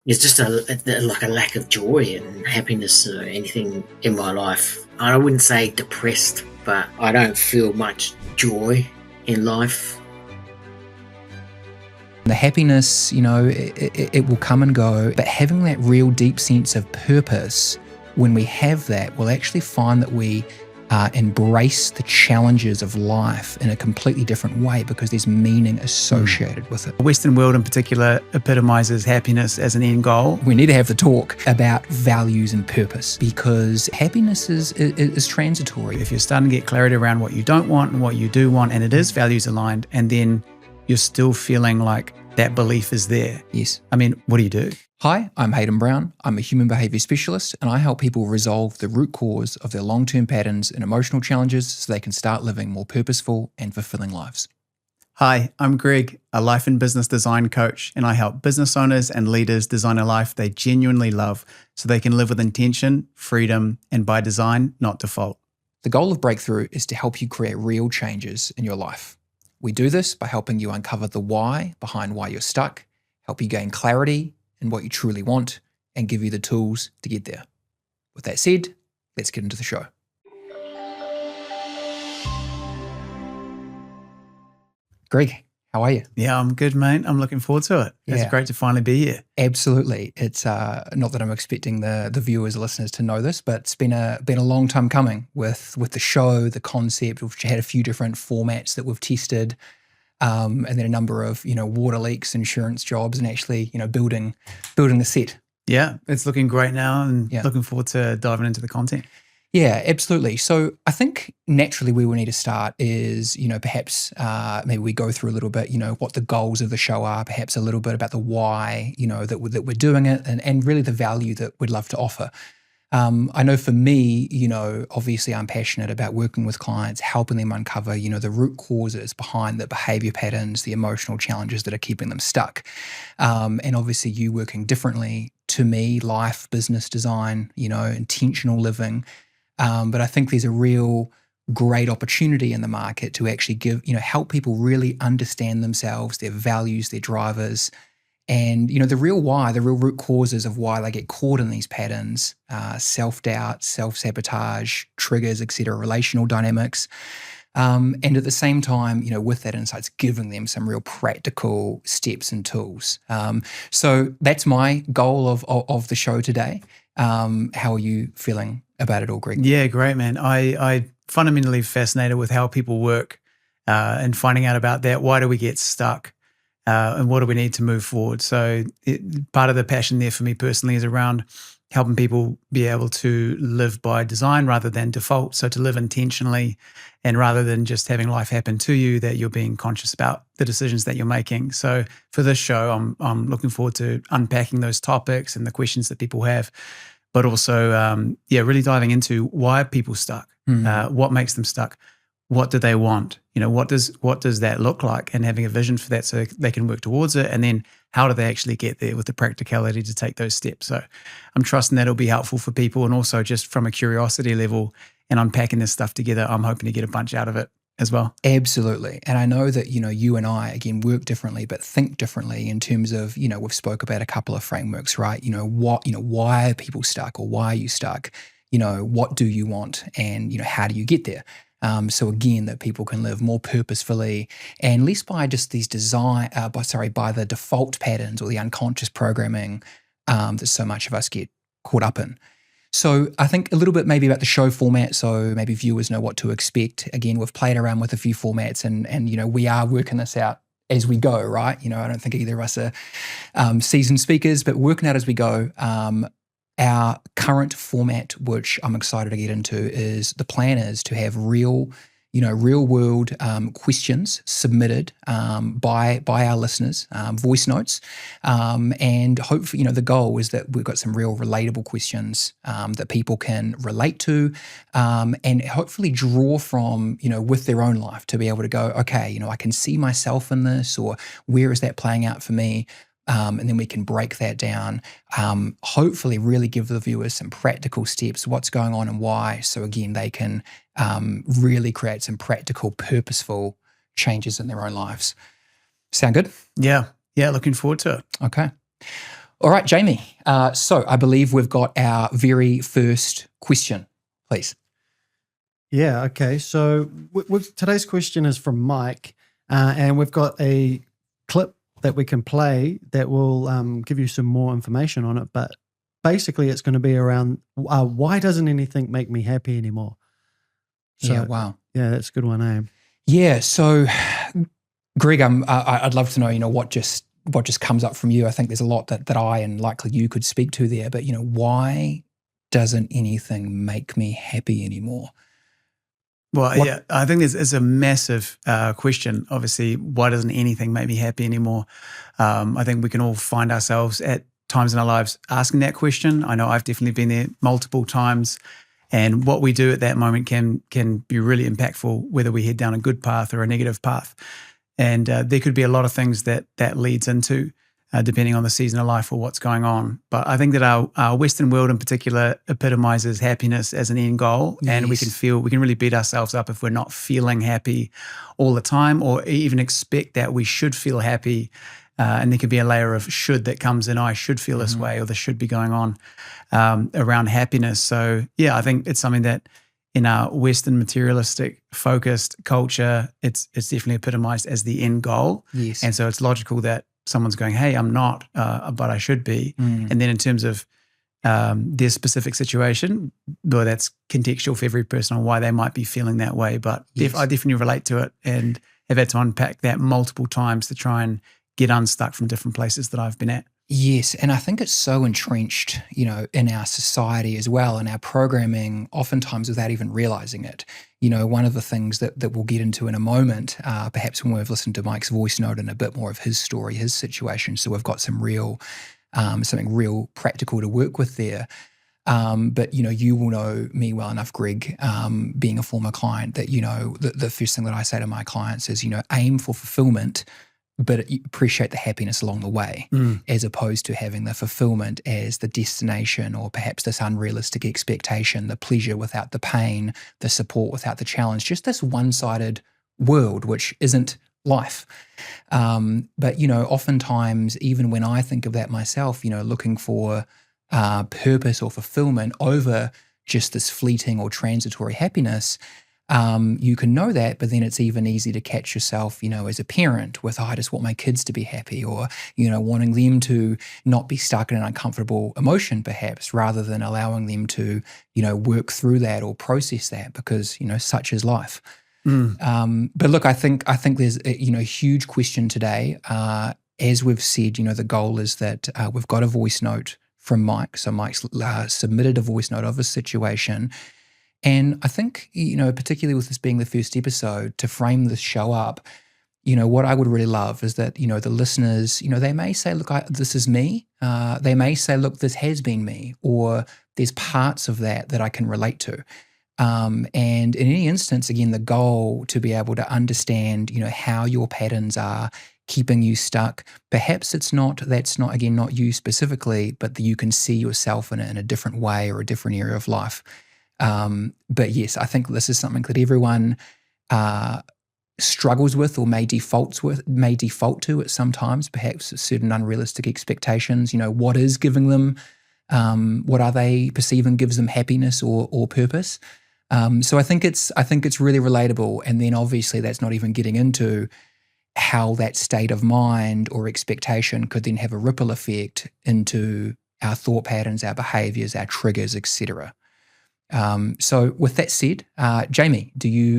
It's just like a lack of joy and happiness or anything in my life. I wouldn't say depressed, but I don't feel much joy in life. The happiness, it will come and go, but having that real deep sense of purpose, when we have that, we'll actually find that we embrace the challenges of life in a completely different way because there's meaning associated with it. The Western world in particular epitomizes happiness as an end goal. We need to have the talk about values and purpose because happiness is transitory. If you're starting to get clarity around what you don't want and what you do want, and it is values aligned, and then you're still feeling like that belief is there. Yes. I mean, what do you do? Hi, I'm Hayden Brown. I'm a human behavior specialist and I help people resolve the root cause of their long-term patterns and emotional challenges so they can start living more purposeful and fulfilling lives. Hi, I'm Greg, a life and business design coach, and I help business owners and leaders design a life they genuinely love so they can live with intention, freedom, and by design, not default. The goal of Breakthrough is to help you create real changes in your life. We do this by helping you uncover the why behind why you're stuck, help you gain clarity in what you truly want, and give you the tools to get there. With that said, let's get into the show. Greg, how are you? Yeah, I'm good, mate. I'm looking forward to it. It's great to finally be here. Absolutely. It's not that I'm expecting the viewers, listeners to know this, but it's been a long time coming with the show, the concept. We've had a few different formats that we've tested, and then a number of water leaks, insurance jobs, and actually building the set. Yeah, it's looking great now, and looking forward to diving into the content. Yeah, absolutely. So I think naturally where we need to start is, perhaps maybe we go through a little bit, what the goals of the show are, perhaps a little bit about the why, that we're doing it, and really the value that we'd love to offer. I know for me, obviously I'm passionate about working with clients, helping them uncover, the root causes behind the behavior patterns, the emotional challenges that are keeping them stuck. And obviously you working differently to me, life, business design, intentional living. But I think there's a real great opportunity in the market to actually help people really understand themselves, their values, their drivers, and the real why, the real root causes of why they get caught in these patterns, self-doubt, self-sabotage, triggers, etc., relational dynamics. And at the same time, with that insights, giving them some real practical steps and tools. So that's my goal of the show today. How are you feeling about it all, Greg? Yeah, great, man. I fundamentally fascinated with how people work and finding out about that. Why do we get stuck? And what do we need to move forward? So part of the passion there for me personally is around helping people be able to live by design rather than default. So to live intentionally, and rather than just having life happen to you, that you're being conscious about the decisions that you're making. So for this show, I'm looking forward to unpacking those topics and the questions that people have, but also, really diving into why are people stuck? What makes them stuck? What do they want? What does that look like? And having a vision for that so they can work towards it. And then how do they actually get there with the practicality to take those steps? So I'm trusting that it'll be helpful for people, and also just from a curiosity level and unpacking this stuff together, I'm hoping to get a bunch out of it as well. Absolutely. And I know that, you and I, again, work differently, but think differently in terms of, we've spoke about a couple of frameworks, right? Why are people stuck, or why are you stuck? What do you want, and, how do you get there? So again, that people can live more purposefully and less by just these by the default patterns or the unconscious programming that so much of us get caught up in. So I think a little bit maybe about the show format, so maybe viewers know what to expect. Again, we've played around with a few formats, and we are working this out as we go, right? I don't think either of us are seasoned speakers, but working out as we go. Our current format, which I'm excited to get into, is the plan is to have real world questions submitted by our listeners, voice notes, and hopefully, the goal is that we've got some real relatable questions that people can relate to, and hopefully draw from, with their own life to be able to go, okay, I can see myself in this, or where is that playing out for me? And then we can break that down, hopefully really give the viewers some practical steps, what's going on and why, so again, they can really create some practical, purposeful changes in their own lives. Sound good? Yeah, looking forward to it. Okay. All right, Jamie. So I believe we've got our very first question, please. Yeah, okay. So today's question is from Mike, and we've got a clip that we can play that will give you some more information on it. But basically, it's going to be around why doesn't anything make me happy anymore? So, Yeah, wow. Yeah, that's a good one, eh? Yeah, so Greg, I'd love to know, what just comes up from you. I think there's a lot that I and likely you could speak to there. But, why doesn't anything make me happy anymore? Well, yeah, I think it's a massive question. Obviously, why doesn't anything make me happy anymore? I think we can all find ourselves at times in our lives asking that question. I know I've definitely been there multiple times. And what we do at that moment can be really impactful, whether we head down a good path or a negative path. And there could be a lot of things that leads into, depending on the season of life or what's going on. But I think that our Western world in particular epitomizes happiness as an end goal. Yes. And we can really beat ourselves up if we're not feeling happy all the time, or even expect that we should feel happy. And there could be a layer of should that comes in, I should feel this way, or this should be going on around happiness. So yeah, I think it's something that in our Western materialistic focused culture, it's definitely epitomized as the end goal. Yes. And so it's logical that someone's going, hey, I'm not, but I should be. And then in terms of their specific situation, though that's contextual for every person on why they might be feeling that way. But Yes. I definitely relate to it and have had to unpack that multiple times to try and get unstuck from different places that I've been at. Yes, and I think it's so entrenched, in our society as well, and our programming, oftentimes without even realizing it. One of the things that we'll get into in a moment, perhaps when we've listened to Mike's voice note and a bit more of his story, his situation, so we've got some something real practical to work with there. But you will know me well enough, Greg, being a former client, that the first thing that I say to my clients is aim for fulfillment, but appreciate the happiness along the way, as opposed to having the fulfillment as the destination, or perhaps this unrealistic expectation, the pleasure without the pain, the support without the challenge, just this one-sided world, which isn't life. But oftentimes, even when I think of that myself, looking for purpose or fulfillment over just this fleeting or transitory happiness, you can know that, but then it's even easy to catch yourself, as a parent with, I just want my kids to be happy, or, wanting them to not be stuck in an uncomfortable emotion, perhaps, rather than allowing them to, work through that or process that, because, such is life. But look, I think there's a, huge question today. As we've said, the goal is that we've got a voice note from Mike. So Mike's submitted a voice note of his situation. And I think, particularly with this being the first episode, to frame this show up, what I would really love is that, the listeners, they may say, look, this is me. They may say, look, this has been me, or there's parts of that I can relate to. And in any instance, again, the goal to be able to understand, how your patterns are keeping you stuck. Perhaps that's not you specifically, but that you can see yourself in a different way or a different area of life. But yes, I think this is something that everyone struggles with, or may default to at some times, perhaps certain unrealistic expectations. What is giving them, what are they perceiving gives them happiness or purpose? So I think it's really relatable. And then obviously that's not even getting into how that state of mind or expectation could then have a ripple effect into our thought patterns, our behaviors, our triggers, etc. So with that said, Jamie,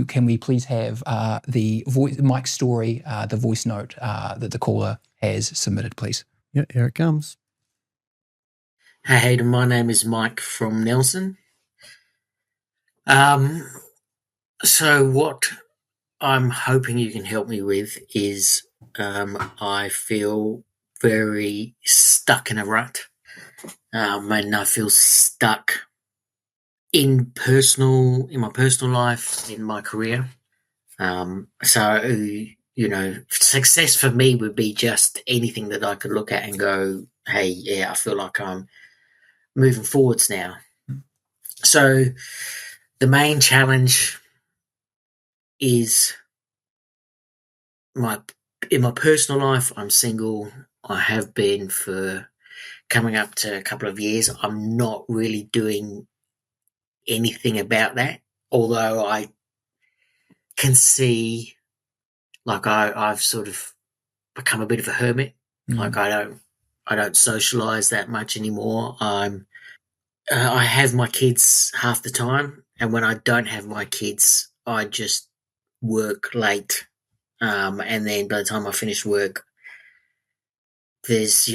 can we please have Mike's story, the voice note that the caller has submitted, please? Yeah, here it comes. Hey Hayden, my name is Mike from Nelson. So what I'm hoping you can help me with is I feel very stuck in a rut, and I feel stuck in my personal life, in my career. So success for me would be just anything that I could look at and go, hey, yeah, I feel like I'm moving forwards now. So the main challenge is in my personal life. I'm single. I have been for coming up to a couple of years, I'm not really doing anything about that. Although I can see, like I've sort of become a bit of a hermit. Like I don't socialize that much anymore. I have my kids half the time, and when I don't have my kids, I just work late. And then by the time I finish work, there's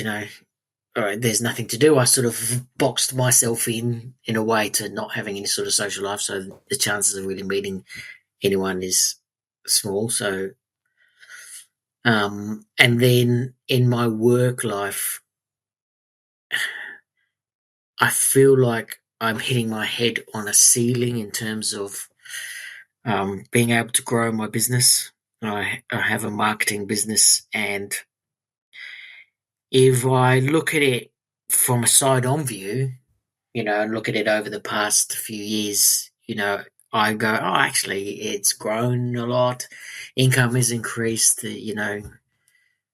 there's nothing to do. I sort of boxed myself in a way to not having any sort of social life, so the chances of really meeting anyone is small. So, and then in my work life, I feel like I'm hitting my head on a ceiling in terms of being able to grow my business. I have a marketing business, and if I look at it from a side-on view, and look at it over the past few years, I go, oh, actually, it's grown a lot. Income has increased,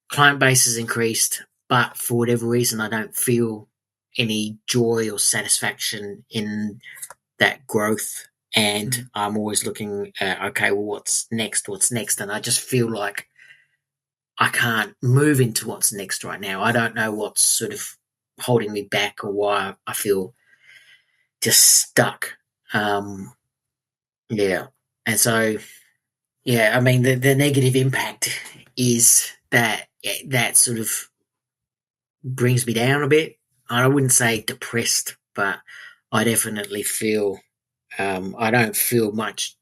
client base has increased, but for whatever reason, I don't feel any joy or satisfaction in that growth. And I'm always looking at, okay, well, what's next? And I just feel like I can't move into what's next right now. I don't know what's sort of holding me back or why I feel just stuck. Yeah. And so, yeah, I mean, the negative impact is that sort of brings me down a bit. I wouldn't say depressed, but I definitely feel I don't feel much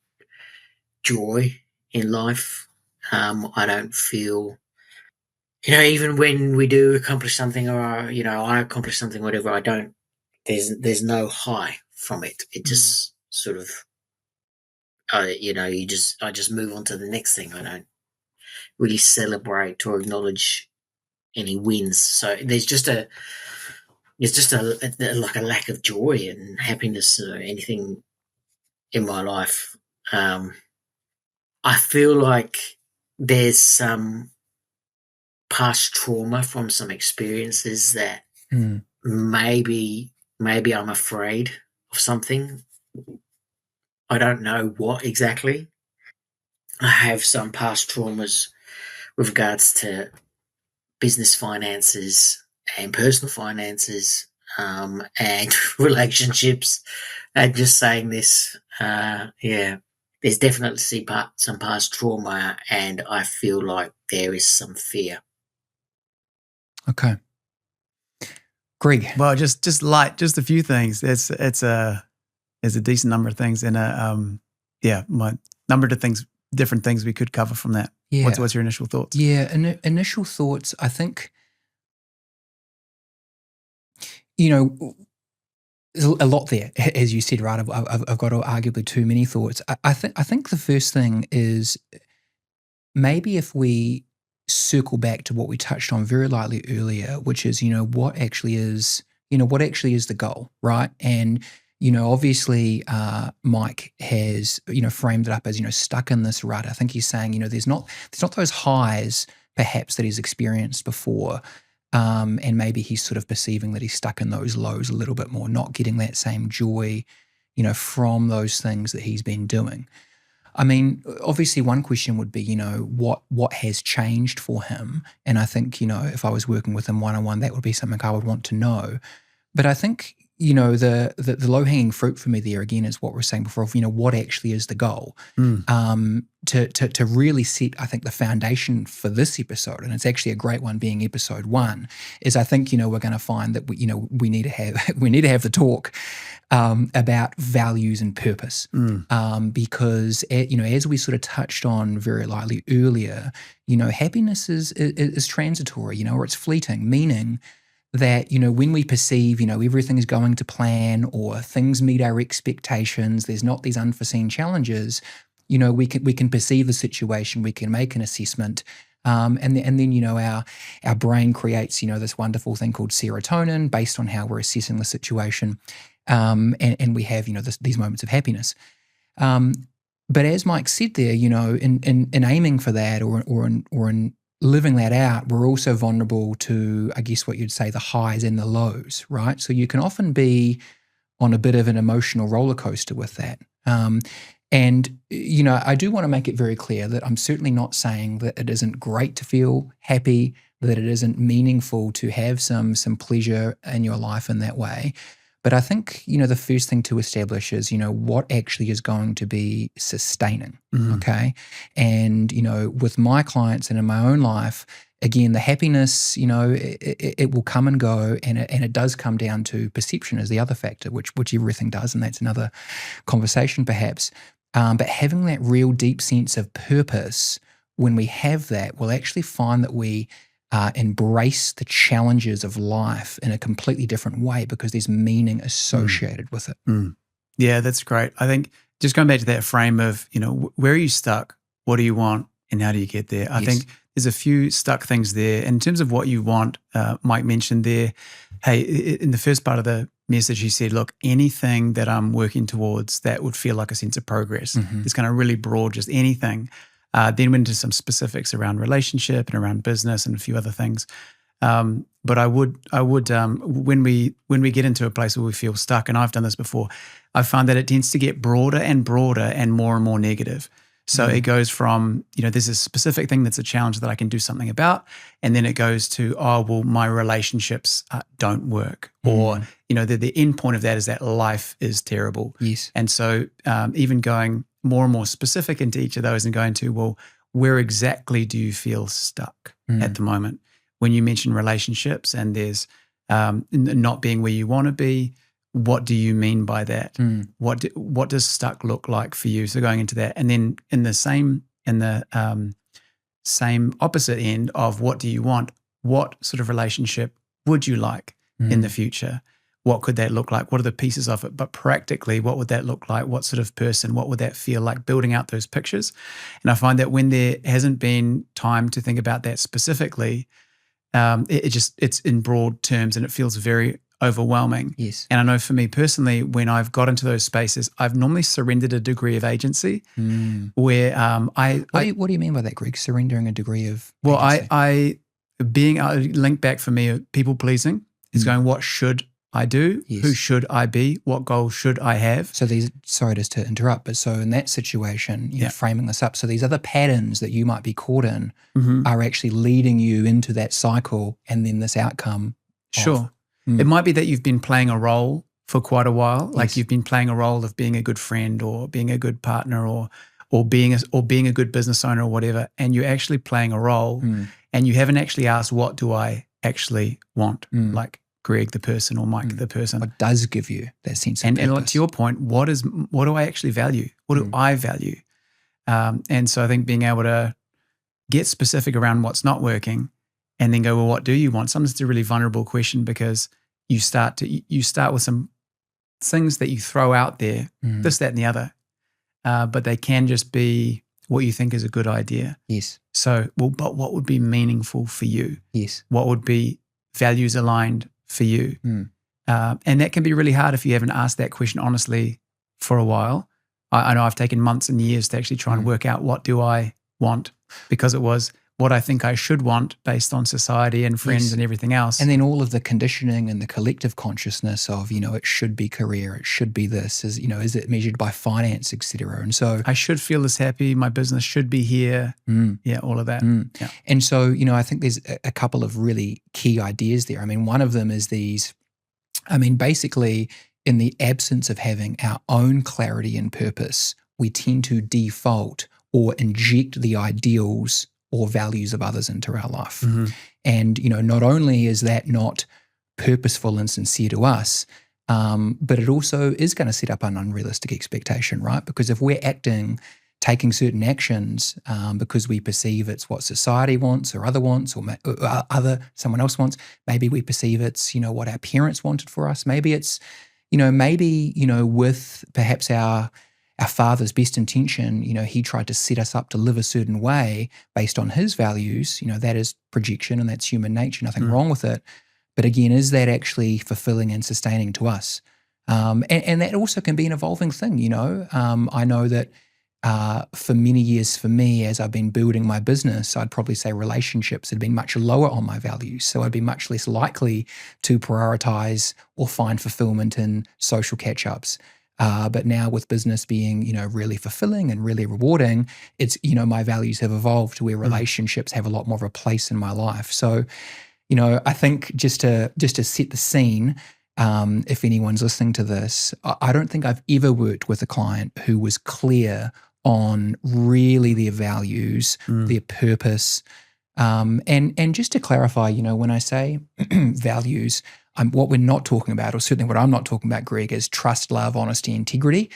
joy in life. I don't feel, even when we do accomplish something, or I accomplish something, whatever, I don't. There's no high from it. It just sort of, I just move on to the next thing. I don't really celebrate or acknowledge any wins. So there's just a like a lack of joy and happiness or anything in my life. I feel like there's some past trauma from some experiences that maybe I'm afraid of something. I don't know what exactly. I have some past traumas with regards to business finances and personal finances, and relationships. And just saying this, there's definitely some past trauma, and I feel like there is some fear. Okay. Greg. Well, just a few things. It's a decent number of things, and my number of different things we could cover from that. Yeah. What's your initial thoughts? Yeah, initial thoughts. I think, there's a lot there, as you said, right? I've got arguably too many thoughts. I think the first thing is maybe if we circle back to what we touched on very lightly earlier, which is, what actually is the goal, right? And, obviously Mike has, framed it up as, stuck in this rut. I think he's saying, there's not those highs perhaps that he's experienced before. And maybe he's sort of perceiving that he's stuck in those lows a little bit more, not getting that same joy, from those things that he's been doing. I mean, obviously one question would be, what has changed for him? And I think, if I was working with him one-on-one, that would be something I would want to know. But I think, the low-hanging fruit for me there, again, is what we're saying before, of, what actually is the goal? To really set, I think, the foundation for this episode, and it's actually a great one being episode 1, is I think, we're going to find that, we need to have the talk about values and purpose. Because, as we sort of touched on very lightly earlier, happiness is transitory, or it's fleeting, meaning that, when we perceive, everything is going to plan or things meet our expectations, there's not these unforeseen challenges, we can perceive the situation, we can make an assessment, and then our brain creates, this wonderful thing called serotonin based on how we're assessing the situation, and we have, these moments of happiness. But as Mike said there, in aiming for that, or in living that out, we're also vulnerable to, I guess what you'd say, the highs and the lows, right? So you can often be on a bit of an emotional roller coaster with that. And, I do want to make it very clear that I'm certainly not saying that it isn't great to feel happy, that it isn't meaningful to have some pleasure in your life in that way. But I think, the first thing to establish is, what actually is going to be sustaining, okay? And, with my clients and in my own life, again, the happiness, it will come and go, and it does come down to perception as the other factor, which everything does, and that's another conversation perhaps. But having that real deep sense of purpose, when we have that, we'll actually find that we embrace the challenges of life in a completely different way because there's meaning associated with it. Yeah, that's great. I think just going back to that frame of, where are you stuck? What do you want? And how do you get there? I think there's a few stuck things there. In terms of what you want, Mike mentioned there, hey, in the first part of the message, he said, look, anything that I'm working towards that would feel like a sense of progress. It's kind of really broad, just anything. Then went into some specifics around relationship and around business and a few other things. But I would when we get into a place where we feel stuck, and I've done this before, I find that it tends to get broader and broader and more negative. So it goes from, there's a specific thing that's a challenge that I can do something about, and then it goes to, oh, well, my relationships don't work, or, the end point of that is that life is terrible. Yes. And so even going more and more specific into each of those and going to, well, where exactly do you feel stuck at the moment? When you mention relationships and there's not being where you want to be, what do you mean by that? What does stuck look like for you? So going into that, and then in the same opposite end of what do you want? What sort of relationship would you like in the future? What could that look like? What are the pieces of it? But practically, what would that look like? What sort of person? What would that feel like? Building out those pictures. And I find that when there hasn't been time to think about that specifically, it's in broad terms and it feels very overwhelming. Yes. And I know for me personally, when I've got into those spaces, I've normally surrendered a degree of agency where What do you mean by that, Greg? Surrendering a degree of well, agency? being linked back for me, people pleasing is going, what should I do? Yes. Who should I be? What goals should I have? So sorry just to interrupt, but so in that situation, framing this up, so these other patterns that you might be caught in are actually leading you into that cycle and then this outcome. Sure. It might be that you've been playing a role for quite a while, like you've been playing a role of being a good friend or being a good partner or being a good business owner or whatever, and you're actually playing a role and you haven't actually asked, what do I actually want? Like Greg the person or Mike the person. What does give you that sense of and purpose? to your point, what do I actually value? What do I value? And so I think being able to get specific around what's not working and then go, well, what do you want? Sometimes it's a really vulnerable question because you start with some things that you throw out there, this, that, and the other, but they can just be what you think is a good idea. Yes. So, well, but what would be meaningful for you? Yes. What would be values aligned for you? And that can be really hard if you haven't asked that question honestly for a while. I know I've taken months and years to actually try and work out what do I want, because it was what I think I should want based on society and friends and everything else. And then all of the conditioning and the collective consciousness of, it should be career, it should be this, is it measured by finance, et cetera. And so I should feel this happy, my business should be here. Yeah, all of that. Yeah. And so, I think there's a couple of really key ideas there. I mean, one of them is basically in the absence of having our own clarity and purpose, we tend to default or inject the ideals or values of others into our life. And, not only is that not purposeful and sincere to us, but it also is going to set up an unrealistic expectation, right? Because if we're taking certain actions because we perceive it's what society wants or other wants or someone else wants, maybe we perceive it's, what our parents wanted for us. Maybe it's, with perhaps our father's best intention, he tried to set us up to live a certain way based on his values. That is projection and that's human nature, nothing wrong with it. But again, is that actually fulfilling and sustaining to us? And that also can be an evolving thing, I know that for many years for me, as I've been building my business, I'd probably say relationships had been much lower on my values. So I'd be much less likely to prioritize or find fulfillment in social catch-ups. But now with business being, really fulfilling and really rewarding, it's, my values have evolved to where relationships have a lot more of a place in my life. So, I think just to set the scene, if anyone's listening to this, I don't think I've ever worked with a client who was clear on really their values, their purpose. And just to clarify, when I say values, what we're not talking about, or certainly what I'm not talking about, Greg, is trust, love, honesty, integrity.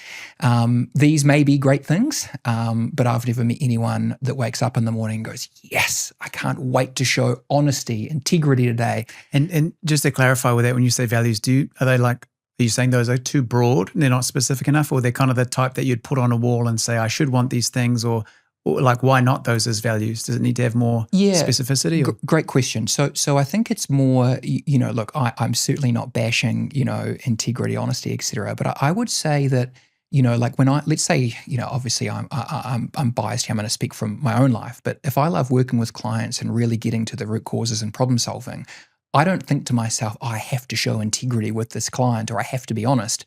These may be great things, but I've never met anyone that wakes up in the morning and goes, yes, I can't wait to show honesty, integrity today. And just to clarify with that, when you say values, are you saying those are too broad and they're not specific enough, or they're kind of the type that you'd put on a wall and say, I should want these things, or like, why not those as values? Does it need to have more specificity? Great question. So I think it's more, look, I'm certainly not bashing, integrity, honesty, et cetera, but I would say that, like when let's say, obviously I'm biased here, I'm going to speak from my own life, but if I love working with clients and really getting to the root causes and problem solving, I don't think to myself, I have to show integrity with this client, or I have to be honest.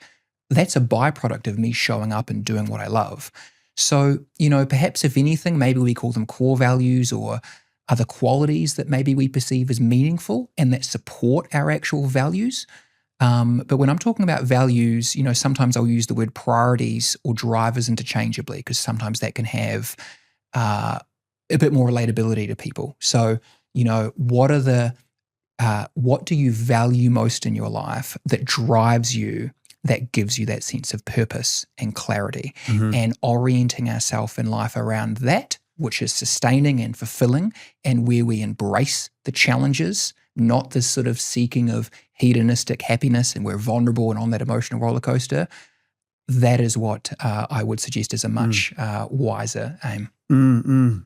That's a byproduct of me showing up and doing what I love. So, perhaps if anything, maybe we call them core values or other qualities that maybe we perceive as meaningful and that support our actual values. But when I'm talking about values, sometimes I'll use the word priorities or drivers interchangeably, because sometimes that can have a bit more relatability to people. So, what do you value most in your life that drives you, that gives you that sense of purpose and clarity, and orienting ourselves in life around that, which is sustaining and fulfilling, and where we embrace the challenges, not this sort of seeking of hedonistic happiness and we're vulnerable and on that emotional roller coaster. That is what I would suggest is a much wiser aim.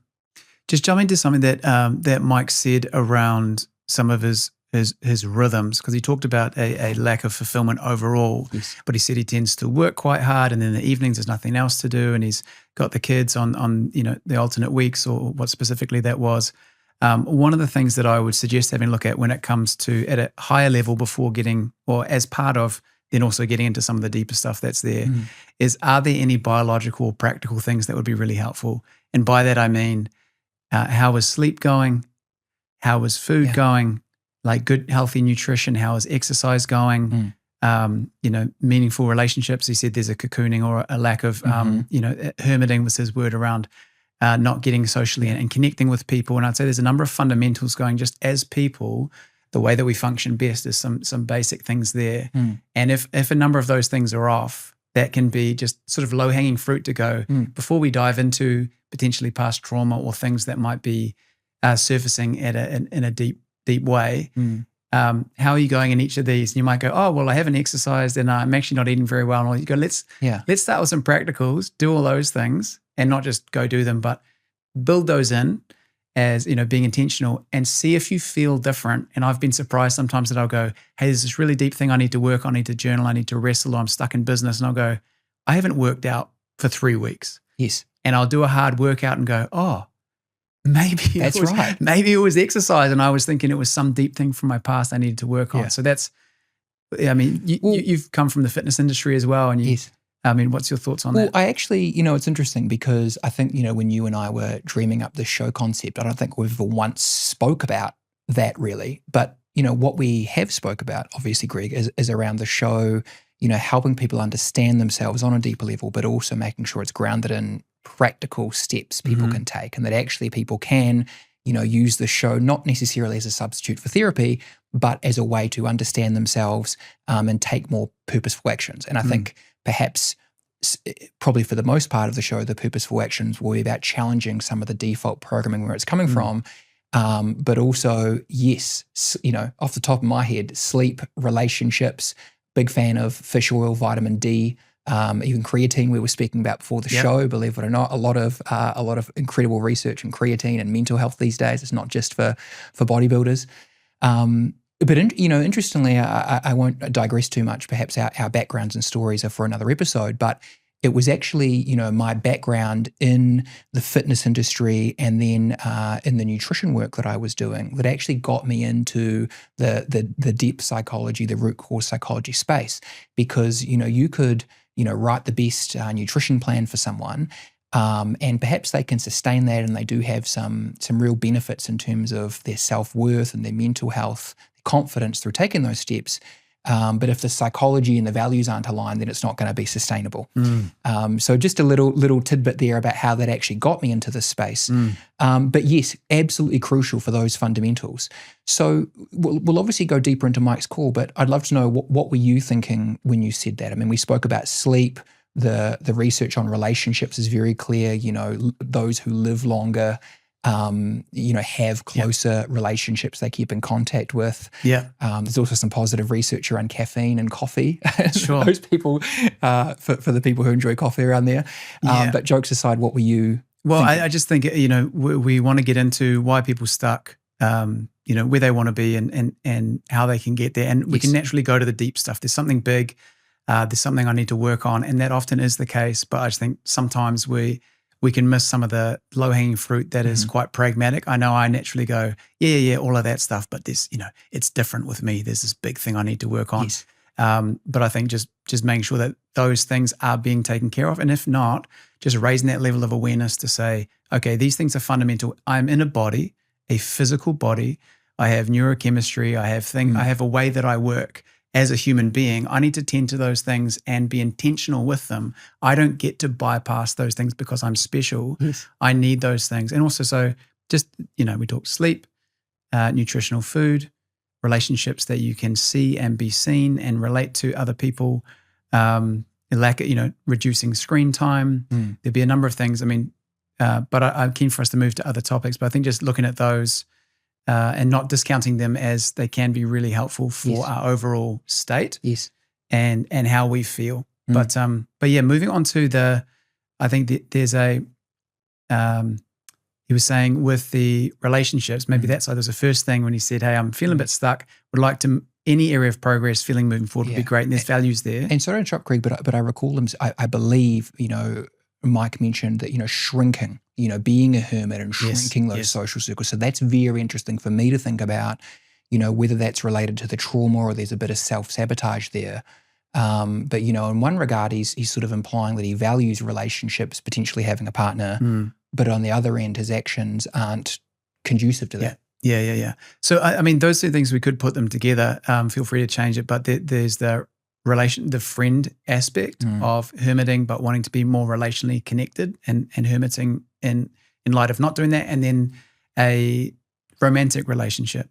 Just jump into something that Mike said around some of his rhythms, because he talked about a lack of fulfillment overall, but he said he tends to work quite hard, and then in the evenings there's nothing else to do, and he's got the kids on the alternate weeks, or what specifically that was. One of the things that I would suggest having a look at when it comes to at a higher level before getting, or as part of then also getting into some of the deeper stuff that's there, is, are there any biological or practical things that would be really helpful? And by that I mean, how is sleep going? How is food going? Like good, healthy nutrition? How is exercise going? Meaningful relationships. He said there's a cocooning or a lack of, hermiting was his word around not getting socially and connecting with people. And I'd say there's a number of fundamentals going just as people. The way that we function best is some basic things there. And if a number of those things are off, that can be just sort of low-hanging fruit to go before we dive into potentially past trauma or things that might be surfacing in a deep way. How are you going in each of these? And you might go, oh, well, I haven't exercised and I'm actually not eating very well. And you go, let's start with some practicals, do all those things, and not just go do them, but build those in as, being intentional, and see if you feel different. And I've been surprised sometimes that I'll go, hey, there's this really deep thing I need to work on, I need to journal, I need to wrestle, or I'm stuck in business. And I'll go, I haven't worked out for 3 weeks. Yes. And I'll do a hard workout and go, oh, maybe it was exercise, and I was thinking it was some deep thing from my past I needed to work on. So that's, you've come from the fitness industry as well, and what's your thoughts on that? I actually, it's interesting because I think, when you and I were dreaming up this show concept, I don't think we've ever once spoke about that really. But, what we have spoke about, obviously, Greg, is around the show, helping people understand themselves on a deeper level, but also making sure it's grounded in practical steps people can take, and that actually people can, use the show not necessarily as a substitute for therapy, but as a way to understand themselves and take more purposeful actions. And I think perhaps probably for the most part of the show, the purposeful actions will be about challenging some of the default programming where it's coming from. But also, yes, off the top of my head, sleep, relationships, big fan of fish oil, vitamin D, even creatine we were speaking about before the show, believe it or not. A lot of incredible research in creatine and mental health these days. It's not just for bodybuilders. But interestingly, I won't digress too much. Perhaps our backgrounds and stories are for another episode. But it was actually, my background in the fitness industry and then in the nutrition work that I was doing that actually got me into the deep psychology, the root cause psychology space. Because, you could, write the best nutrition plan for someone, and perhaps they can sustain that and they do have some real benefits in terms of their self-worth and their mental health, confidence through taking those steps. But if the psychology and the values aren't aligned, then it's not going to be sustainable. So just a little tidbit there about how that actually got me into this space. But yes, absolutely crucial for those fundamentals. So we'll obviously go deeper into Mike's call, but I'd love to know what were you thinking when you said that? I mean, we spoke about sleep. The research on relationships is very clear. Those who live longer, have closer relationships they keep in contact with. There's also some positive research around caffeine and coffee. Sure. Those people, for the people who enjoy coffee around there. But jokes aside, what were you Well, thinking? I just think, we want to get into why people stuck, where they want to be and how they can get there. And we can naturally go to the deep stuff. There's something big. There's something I need to work on. And that often is the case. But I just think sometimes we can miss some of the low-hanging fruit that is quite pragmatic. I know I naturally go, yeah, all of that stuff, but this, it's different with me. There's this big thing I need to work on. Yes. But I think just making sure that those things are being taken care of. And if not, just raising that level of awareness to say, okay, these things are fundamental. I'm in a body, a physical body. I have neurochemistry. I have a way that I work. As a human being, I need to tend to those things and be intentional with them. I don't get to bypass those things because I'm special. Yes. I need those things. And also, so just, we talk sleep, nutritional food, relationships that you can see and be seen and relate to other people, reducing screen time. There'd be a number of things. I mean, but I'm keen for us to move to other topics. But I think just looking at those, and not discounting them as they can be really helpful for our overall state and how we feel. But yeah, moving on to I think there's he was saying with the relationships, maybe that's like, there's a first thing when he said, hey, I'm feeling a bit stuck, would like to, any area of progress, feeling moving forward would be great. And there's values there. And sorry to interrupt, Greg, but I recall him, I believe, Mike mentioned that, shrinking, being a hermit and shrinking those social circles. So that's very interesting for me to think about, whether that's related to the trauma or there's a bit of self-sabotage there. But, in one regard, he's sort of implying that he values relationships, potentially having a partner, but on the other end, his actions aren't conducive to that. Yeah. So, I mean, those two things, we could put them together. Feel free to change it. But there's the friend aspect of hermiting, but wanting to be more relationally connected and hermiting in light of not doing that. And then a romantic relationship,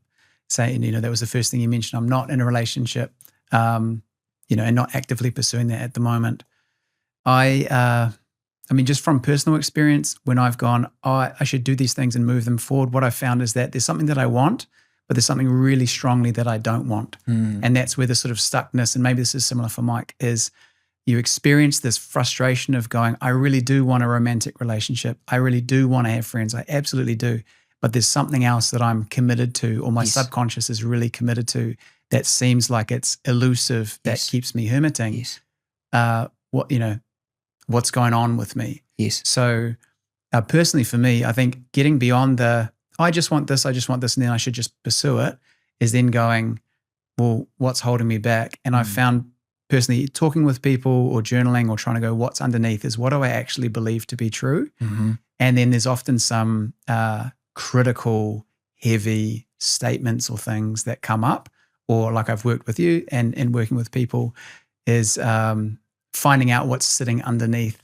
saying, that was the first thing you mentioned. I'm not in a relationship, and not actively pursuing that at the moment. I mean, just from personal experience, when I've gone, I should do these things and move them forward, what I've found is that there's something that I want, but there's something really strongly that I don't want. And that's where the sort of stuckness, and maybe this is similar for Mike, is you experience this frustration of going, I really do want a romantic relationship. I really do want to have friends. I absolutely do. But there's something else that I'm committed to, or my subconscious is really committed to, that seems like it's elusive, that keeps me hermiting. What's going on with me? So personally for me, I think getting beyond I just want this, and then I should just pursue it, is then going, well, what's holding me back? And I've found personally, talking with people or journaling or trying to go, what's underneath is, what do I actually believe to be true? And then there's often some critical, heavy statements or things that come up, or like I've worked with you and working with people, is finding out what's sitting underneath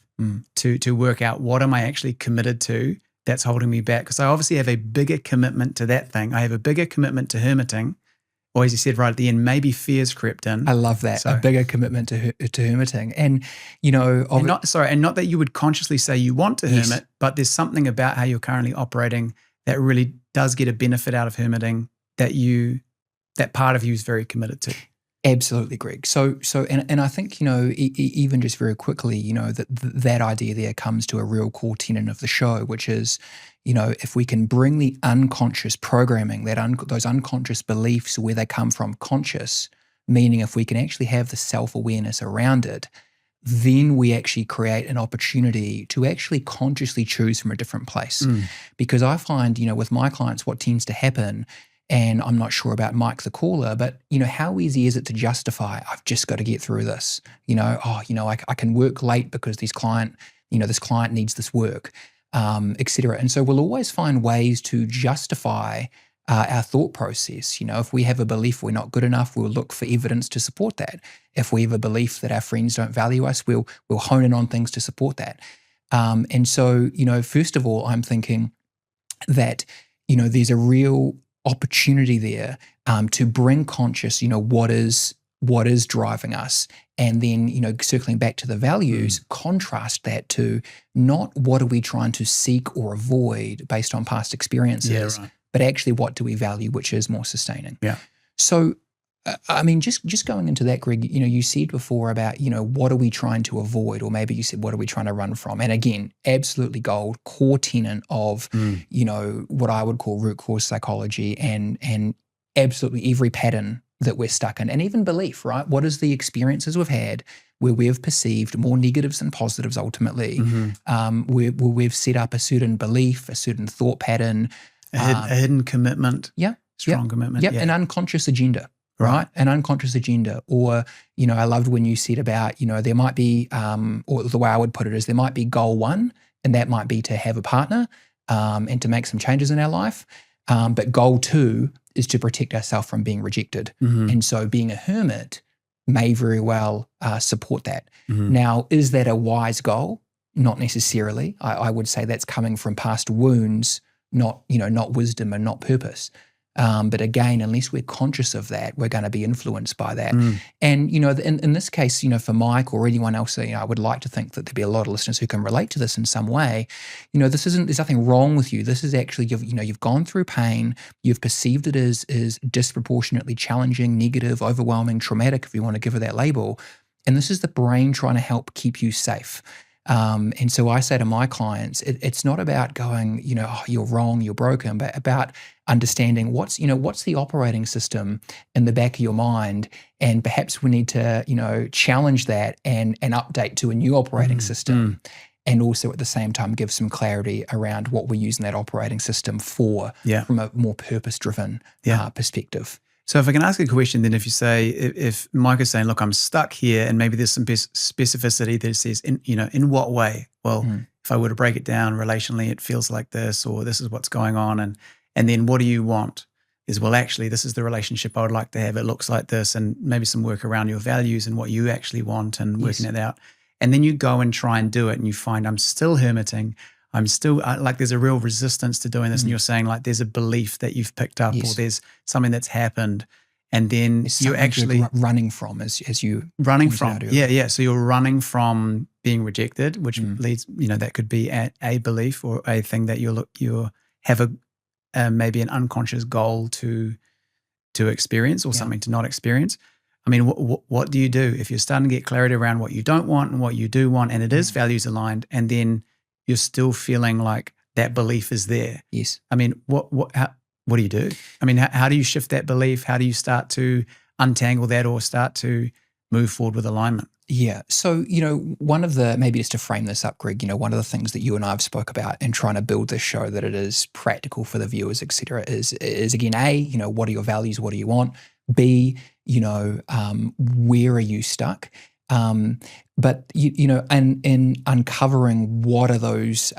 to work out, what am I actually committed to that's holding me back? Because I obviously have a bigger commitment to that thing. I have a bigger commitment to hermiting, or as you said right at the end, maybe fear's crept in. I love that. So, a bigger commitment to hermiting. And, and not that you would consciously say you want to hermit, but there's something about how you're currently operating that really does get a benefit out of hermiting that part of you is very committed to. Absolutely, Greg. So, and I think, even just very quickly, that idea there comes to a real core tenet of the show, which is, if we can bring the unconscious programming, those unconscious beliefs, where they come from, conscious, meaning if we can actually have the self-awareness around it, then we actually create an opportunity to actually consciously choose from a different place. Because I find, with my clients, what tends to happen, and I'm not sure about Mike the caller, but, how easy is it to justify, I've just got to get through this? I can work late because this client needs this work, et cetera. And so we'll always find ways to justify our thought process. If we have a belief we're not good enough, we'll look for evidence to support that. If we have a belief that our friends don't value us, we'll hone in on things to support that. And so, first of all, I'm thinking that, there's a real opportunity there to bring conscious, what is driving us. And then, circling back to the values, contrast that to not what are we trying to seek or avoid based on past experiences, but actually what do we value, which is more sustaining. Yeah. So, just going into that, Greg, you said before about, what are we trying to avoid? Or maybe you said, what are we trying to run from? And again, absolutely gold, core tenet of, what I would call root cause psychology and absolutely every pattern that we're stuck in, and even belief, right? What is the experiences we've had where we've perceived more negatives than positives ultimately, where we've set up a certain belief, a certain thought pattern. A hidden commitment. Strong commitment. An unconscious agenda. Right. An unconscious agenda. Or, I loved when you said about, there might be, or the way I would put it is there might be goal one, and that might be to have a partner and to make some changes in our life. But goal two is to protect ourselves from being rejected. And so being a hermit may very well support that. Now, is that a wise goal? Not necessarily. I would say that's coming from past wounds, not wisdom and not purpose. But again, unless we're conscious of that, we're going to be influenced by that. And, in this case, for Mike or anyone else, I would like to think that there'd be a lot of listeners who can relate to this in some way. There's nothing wrong with you. This is actually, you've gone through pain. You've perceived it as disproportionately challenging, negative, overwhelming, traumatic, if you want to give it that label. And this is the brain trying to help keep you safe. And so I say to my clients, it's not about going, you're wrong, you're broken, but about understanding what's the operating system in the back of your mind. And perhaps we need to, challenge that and update to a new operating system. And also at the same time, give some clarity around what we're using that operating system for from a more purpose-driven perspective. So if I can ask a question, then if you say, if Mike is saying, look, I'm stuck here, and maybe there's some specificity that says, in what way? Well, if I were to break it down relationally, it feels like this, or this is what's going on. And then what do you want? Is, well, actually, this is the relationship I would like to have. It looks like this, and maybe some work around your values and what you actually want and working it out. And then you go and try and do it, and you find I'm still hermiting. I'm still there's a real resistance to doing this. And you're saying there's a belief that you've picked up, or there's something that's happened. And then you're actually running from as you running from. Yeah. So you're running from being rejected, which leads, that could be a belief or a thing that you have maybe an unconscious goal to experience or something to not experience. I mean, what do you do if you're starting to get clarity around what you don't want and what you do want, and it is values aligned, and then you're still feeling like that belief is there? Yes. I mean, what do you do? I mean, how do you shift that belief? How do you start to untangle that or start to move forward with alignment? Yeah. So, one of the, maybe just to frame this up, Greg, one of the things that you and I have spoke about in trying to build this show that it is practical for the viewers, et cetera, is again, A, what are your values? What do you want? B, where are you stuck? But and in uncovering what are those,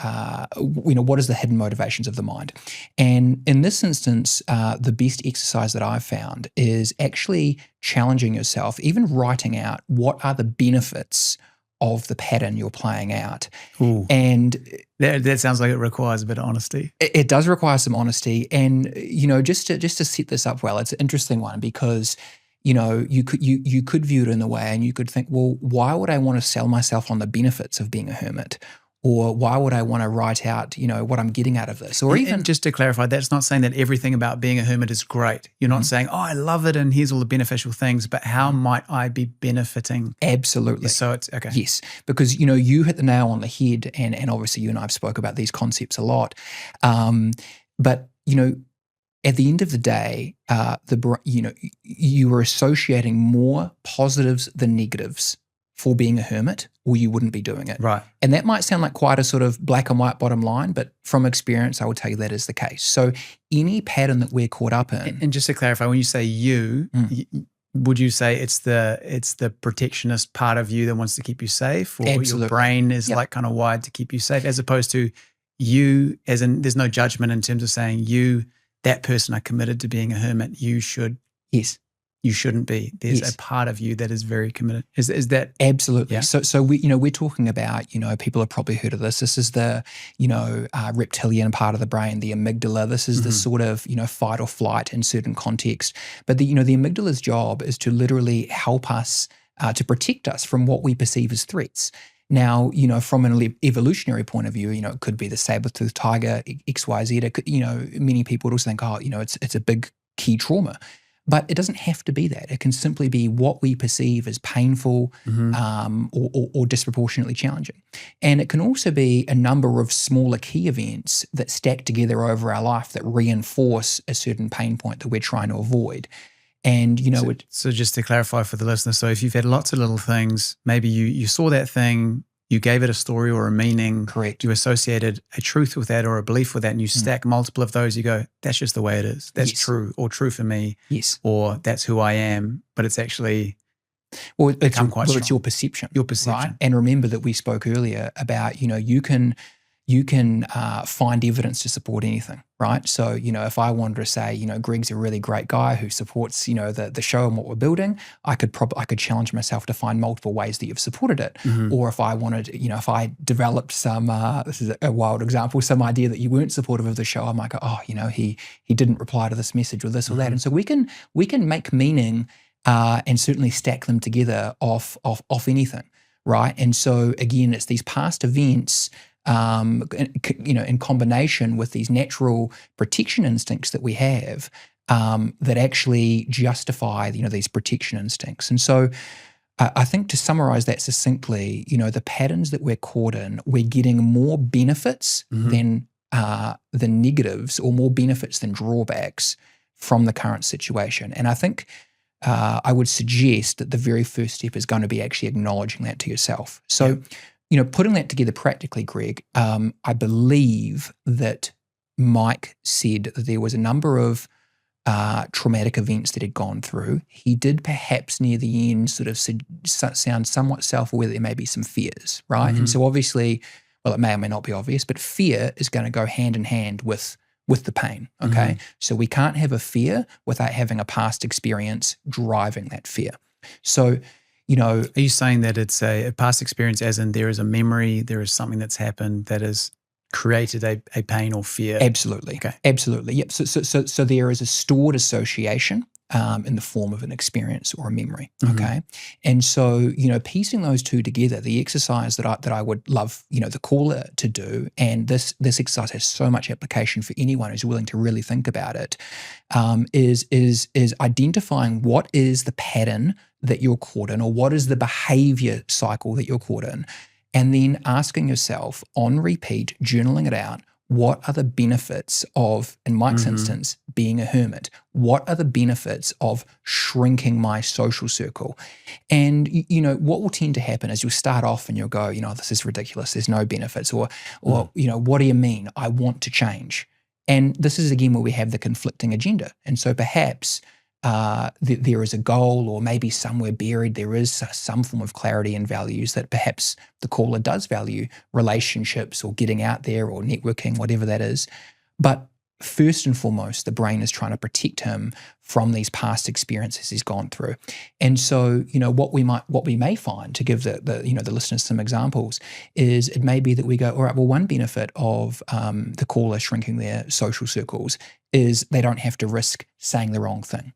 what is the hidden motivations of the mind? And in this instance, the best exercise that I've found is actually challenging yourself, even writing out what are the benefits of the pattern you're playing out. Ooh. And that sounds like it requires a bit of honesty. It does require some honesty. And, just to set this up well, it's an interesting one because you could view it in a way and you could think, well, why would I want to sell myself on the benefits of being a hermit? Or why would I want to write out, what I'm getting out of this? Or even just to clarify, that's not saying that everything about being a hermit is great. You're not saying, oh, I love it and here's all the beneficial things, but how might I be benefiting? Absolutely. So it's okay. Yes, because you hit the nail on the head, and obviously you and I have spoke about these concepts a lot. But at the end of the day, you are associating more positives than negatives for being a hermit, or you wouldn't be doing it. Right. And that might sound like quite a sort of black and white bottom line, but from experience, I will tell you that is the case. So any pattern that we're caught up in. And just to clarify, when you say you, would you say it's the protectionist part of you that wants to keep you safe, or Absolutely. your brain is like kind of wired to keep you safe, as opposed to you, as in there's no judgment in terms of saying you, that person are committed to being a hermit, you should. Yes. You shouldn't be. There's a part of you that is very committed. Is that absolutely? Yeah. So we're talking about, people have probably heard of this. This is the reptilian part of the brain, the amygdala. This is the sort of fight or flight in certain context. But the amygdala's job is to literally help us to protect us from what we perceive as threats. Now, from an evolutionary point of view, it could be the saber-toothed tiger, XYZ. It could, many people would also think, it's a big key trauma. But it doesn't have to be that. It can simply be what we perceive as painful or disproportionately challenging. And it can also be a number of smaller key events that stack together over our life that reinforce a certain pain point that we're trying to avoid. And, So just to clarify for the listener, so if you've had lots of little things, maybe you saw that thing, you gave it a story or a meaning. Correct. You associated a truth with that or a belief with that, and you stack multiple of those. You go, that's just the way it is. That's true, or true for me. Yes. Or that's who I am. But it's actually it's your perception. Your perception. Right? And remember that we spoke earlier about, you can find evidence to support anything, right? So, if I wanted to say, Greg's a really great guy who supports, the show and what we're building, I could challenge myself to find multiple ways that you've supported it. Or if I wanted, if I developed some, this is a wild example, some idea that you weren't supportive of the show, I might go, he didn't reply to this message or this or that. And so we can make meaning and certainly stack them together off anything, right? And so again, it's these past events, in combination with these natural protection instincts that we have, that actually justify, these protection instincts. And so I think to summarize that succinctly, the patterns that we're caught in, we're getting more benefits than negatives, or more benefits than drawbacks from the current situation. And I think I would suggest that the very first step is going to be actually acknowledging that to yourself. So, putting that together practically, Greg, I believe that Mike said that there was a number of traumatic events that he'd gone through. He did perhaps near the end sort of sound somewhat self-aware that there may be some fears, right? And so obviously, well, it may or may not be obvious, but fear is going to go hand in hand with the pain, okay? So we can't have a fear without having a past experience driving that fear. So, are you saying that it's a past experience, as in there is a memory, there is something that's happened that has created a pain or fear? Absolutely. Okay. Absolutely. Yep. So there is a stored association in the form of an experience or a memory. Okay. And so, piecing those two together, the exercise that I would love, the caller to do, and this exercise has so much application for anyone who's willing to really think about it, is identifying what is the pattern that you're caught in, or what is the behavior cycle that you're caught in, and then asking yourself on repeat, journaling it out, what are the benefits of, in Mike's instance, being a hermit? What are the benefits of shrinking my social circle? And, what will tend to happen is you'll start off and you'll go, this is ridiculous, there's no benefits, or what do you mean? I want to change. And this is again where we have the conflicting agenda. And so perhaps there is a goal, or maybe somewhere buried there is some form of clarity and values that perhaps the caller does value, relationships or getting out there or networking, whatever that is. But first and foremost, the brain is trying to protect him from these past experiences he's gone through. And so, what we may find, to give the listeners some examples, is it may be that we go, all right, well, one benefit of the caller shrinking their social circles is they don't have to risk saying the wrong thing.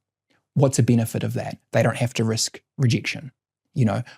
What's a benefit of that? They don't have to risk rejection.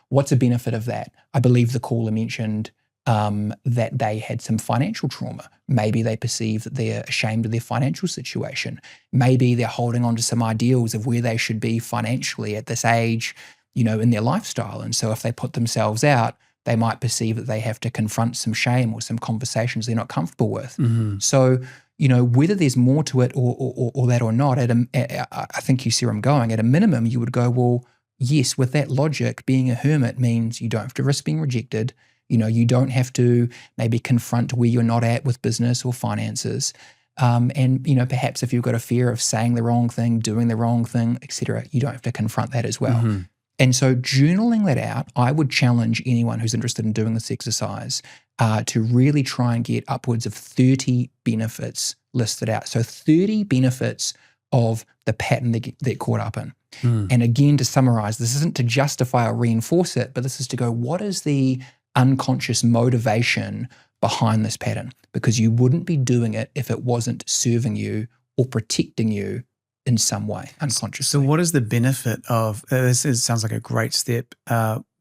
What's a benefit of that? I believe the caller mentioned that they had some financial trauma. Maybe they perceive that they're ashamed of their financial situation. Maybe they're holding on to some ideals of where they should be financially at this age, in their lifestyle. And so if they put themselves out, they might perceive that they have to confront some shame or some conversations they're not comfortable with. So, whether there's more to it or that or not, I think you see where I'm going. At a minimum, you would go, well, yes, with that logic, being a hermit means you don't have to risk being rejected. You don't have to maybe confront where you're not at with business or finances. And perhaps if you've got a fear of saying the wrong thing, doing the wrong thing, etc., you don't have to confront that as well. Mm-hmm. And so journaling that out, I would challenge anyone who's interested in doing this exercise to really try and get upwards of 30 benefits listed out. So 30 benefits of the pattern they get caught up in. And again, to summarize, this isn't to justify or reinforce it, but this is to go, what is the unconscious motivation behind this pattern? Because you wouldn't be doing it if it wasn't serving you or protecting you in some way unconsciously. So what is the benefit of, sounds like a great step.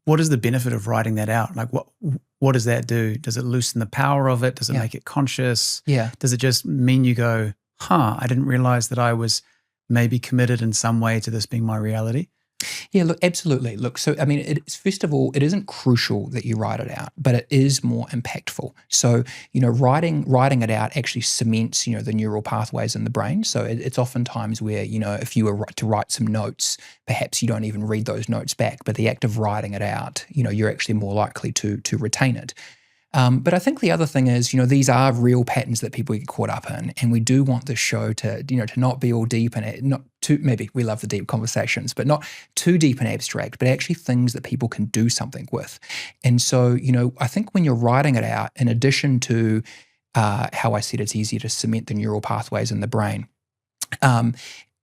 What is the benefit of writing that out? Like what does that do? Does it loosen the power of it? Does it make it conscious? Yeah. Does it just mean you go, I didn't realize that I was maybe committed in some way to this being my reality? Yeah, look, absolutely. Look, so I mean, first of all, it isn't crucial that you write it out, but it is more impactful. So, writing it out actually cements, the neural pathways in the brain. So it's oftentimes where, if you were to write some notes, perhaps you don't even read those notes back, but the act of writing it out, you're actually more likely to retain it. But I think the other thing is, these are real patterns that people get caught up in, and we do want this show to not be all deep in it, not too, maybe we love the deep conversations, but not too deep and abstract, but actually things that people can do something with. And so, I think when you're writing it out, in addition to how I said it's easier to cement the neural pathways in the brain,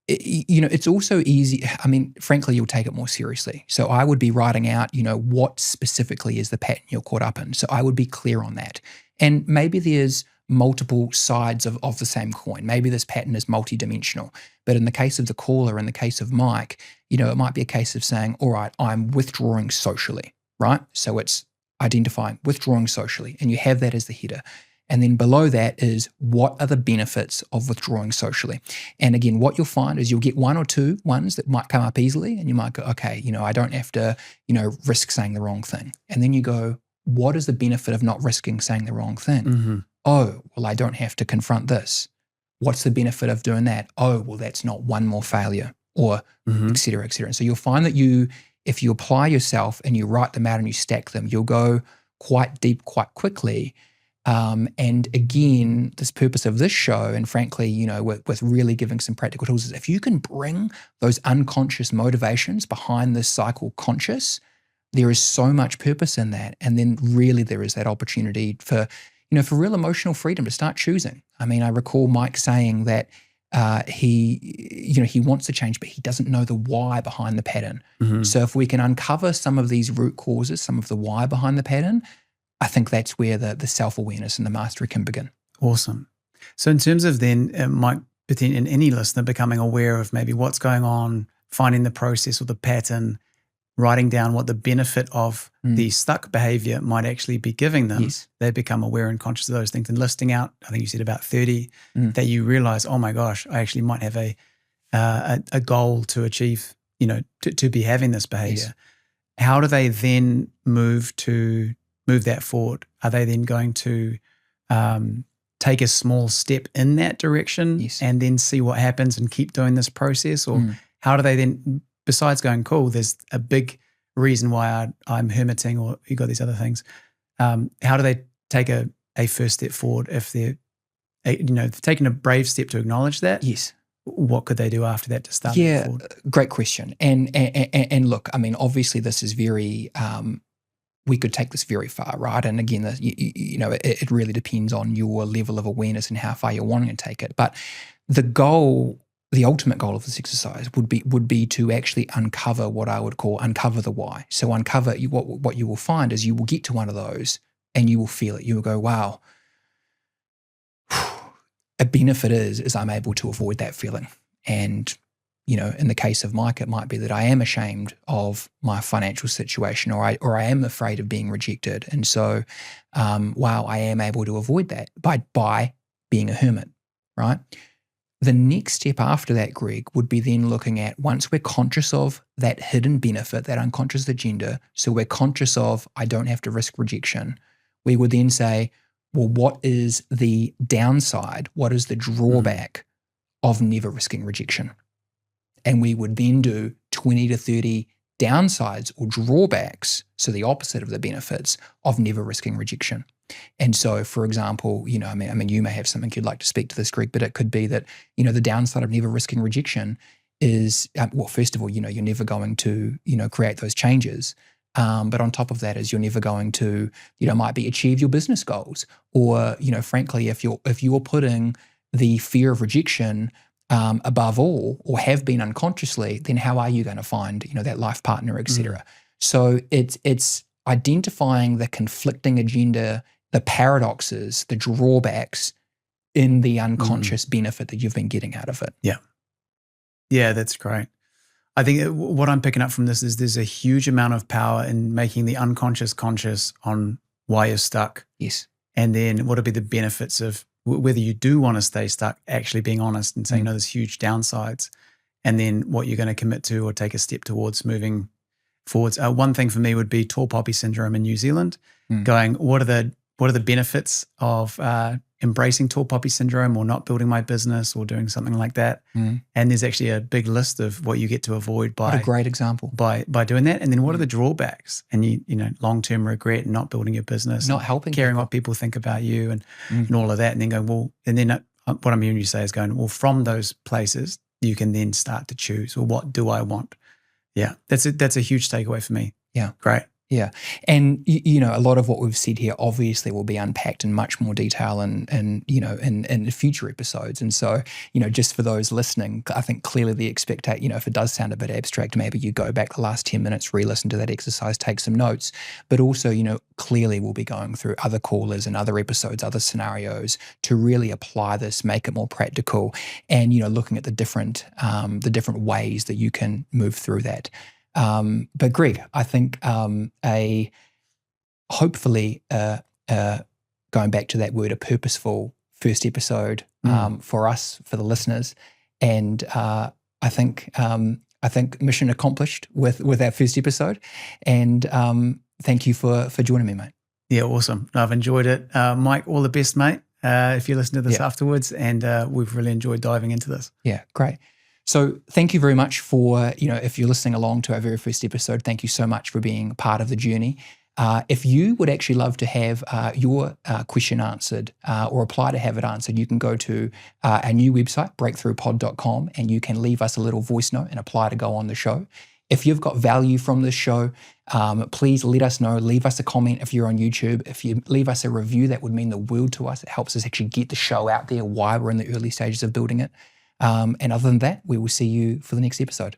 it's also easy. I mean, frankly, you'll take it more seriously. So I would be writing out, what specifically is the pattern you're caught up in. So I would be clear on that. And maybe there's multiple sides of the same coin. Maybe this pattern is multidimensional. But in the case of the caller, in the case of Mike, it might be a case of saying, all right, I'm withdrawing socially, right? So it's identifying withdrawing socially, and you have that as the header. And then below that is, what are the benefits of withdrawing socially? And again, what you'll find is you'll get one or two ones that might come up easily, and you might go, okay, I don't have to, risk saying the wrong thing. And then you go, what is the benefit of not risking saying the wrong thing? Mm-hmm. Oh, well, I don't have to confront this. What's the benefit of doing that? Oh, well, that's not one more failure, or et cetera, et cetera. And so you'll find that if you apply yourself and you write them out and you stack them, you'll go quite deep quite quickly. And again, this purpose of this show, and frankly, with really giving some practical tools, is if you can bring those unconscious motivations behind this cycle conscious, there is so much purpose in that. And then really there is that opportunity for real emotional freedom to start choosing. I mean, I recall Mike saying that he wants to change, but he doesn't know the why behind the pattern. Mm-hmm. So if we can uncover some of these root causes, some of the why behind the pattern, I think that's where the self-awareness and the mastery can begin. Awesome. So in terms of then, Mike, in any listener becoming aware of maybe what's going on, finding the process or the pattern, writing down what the benefit of the stuck behavior might actually be giving them, Yes. they become aware and conscious of those things, and listing out, I think you said about 30, that you realize, oh my gosh, I actually might have a goal to achieve, to be having this behavior. Yes. How do they then move that forward? Are they then going to take a small step in that direction, Yes. and then see what happens and keep doing this process? Or how do they then, besides going, cool, there's a big reason why I'm hermiting, or you got these other things, how do they take a first step forward if they're taking a brave step to acknowledge that? Yes. What could they do after that to start moving forward? Great question. And look, I mean, obviously this is very we could take this very far, right? And again, it really depends on your level of awareness and how far you're wanting to take it. But the ultimate goal of this exercise would be to actually uncover what I would call uncover the why. So uncover what you will find is you will get to one of those and you will feel it. You will go, wow, a benefit is I'm able to avoid that feeling. And in the case of Mike, it might be that I am ashamed of my financial situation, or I am afraid of being rejected. And so, wow, I am able to avoid that by being a hermit, right? The next step after that, Greg, would be then looking at, once we're conscious of that hidden benefit, that unconscious agenda, so we're conscious of, I don't have to risk rejection, we would then say, well, what is the downside? What is the drawback of never risking rejection? And we would then do 20 to 30 downsides or drawbacks, so the opposite of the benefits of never risking rejection. And so, for example, I mean, you may have something you'd like to speak to this, Greg, but it could be that, the downside of never risking rejection is, well, first of all, you're never going to, create those changes. But on top of that is you're never going to, might be achieve your business goals. Or, frankly, if you're putting the fear of rejection above all, or have been unconsciously, then how are you going to find, that life partner, etc. So it's identifying the conflicting agenda, the paradoxes, the drawbacks in the unconscious benefit that you've been getting out of it. Yeah, that's great. I think what I'm picking up from this is there's a huge amount of power in making the unconscious conscious on why you're stuck. Yes. And then what would be the benefits of whether you do want to stay stuck, actually being honest and saying, no, there's huge downsides. And then what you're going to commit to or take a step towards moving forwards. One thing for me would be tall poppy syndrome in New Zealand, going, what are the benefits of embracing tall poppy syndrome or not building my business or doing something like that? And there's actually a big list of what you get to avoid by what a great example by doing that. And then what are the drawbacks? And long-term regret, not building your business, not helping, caring what people think about you and all of that. And then going, well, and then what I'm hearing you say is going, well, from those places, you can then start to choose, well, what do I want? Yeah, that's a huge takeaway for me. Yeah. Great. Yeah. And, a lot of what we've said here obviously will be unpacked in much more detail in future episodes. And so, just for those listening, I think clearly the expectation, if it does sound a bit abstract, maybe you go back the last 10 minutes, re-listen to that exercise, take some notes. But also, clearly we'll be going through other callers and other episodes, other scenarios to really apply this, make it more practical and, looking at the different ways that you can move through that. But Greg, I think hopefully going back to that word, a purposeful first episode for us, for the listeners, and I think mission accomplished with our first episode. And thank you for joining me, mate. Yeah, awesome. I've enjoyed it, Mike. All the best, mate. If you listen to this afterwards, and we've really enjoyed diving into this. Yeah, great. So thank you very much for, if you're listening along to our very first episode, thank you so much for being part of the journey. If you would actually love to have your question answered or apply to have it answered, you can go to our new website, breakthroughpod.com, and you can leave us a little voice note and apply to go on the show. If you've got value from this show, please let us know. Leave us a comment if you're on YouTube. If you leave us a review, that would mean the world to us. It helps us actually get the show out there while we're in the early stages of building it. And other than that, we will see you for the next episode.